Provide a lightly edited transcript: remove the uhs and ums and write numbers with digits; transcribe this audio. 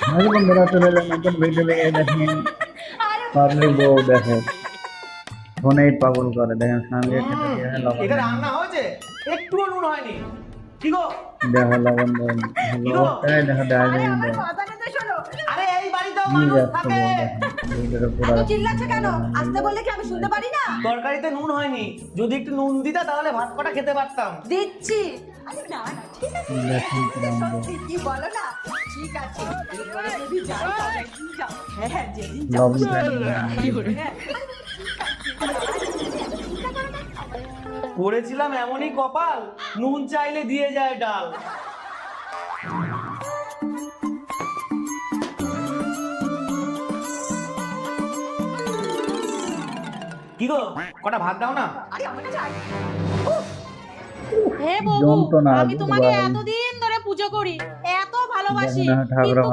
হ্যাঁ বন্ধুরা, চলে এলাম নতুন ভিডিও নিয়ে। দেখেন পাবলিক বউ দেখে ফোনেই পাগল করে। দেখেন সঙ্গে খেতে দিয়ে লবণ এটা দেন। রান্না হয়েছে, একটুও নুন হয়নি। কি গো, দেখো লবণ দেন, কি গো? লবণটাই দেখো ডাইরেক্ট দেন। আরে এই বাড়িতেও কি মানুষ যাচ্ছে থাকে। বউ দেখেন, ভিডিওটা পুরো এত চিল্লাচ্ছে কেন? আসতে বললে কি আমি শুনতে পারি না? তরকারিতে নুন হয়নি, যদি একটু নুন দিতা তাহলে ভাত কটা খেতে পারতাম। দিচ্ছি। আরে না না, ঠিক আছে। দেখেন কিরম বউ। সত্যি কি বলো না? ঠিক আছে। এরপরে যদি যাই তাহলে একদিন যাও। হ্যাঁ হ্যাঁ, যেদিন যাও। লবণটা হ্যাঁ। করেছিলাম এমনই কপাল, নুন চাইলে দিয়ে যায় ডাল। কি গো, কটা ভাত দাও না। আরে আমার কাছে আগে। হে প্রভু, যন্ত্রণা আমি তোমাকে ভাই। এতদিন ধরে পুজো করি, এত ভালোবাসি, দেখেন ঠাকুর কিন্তু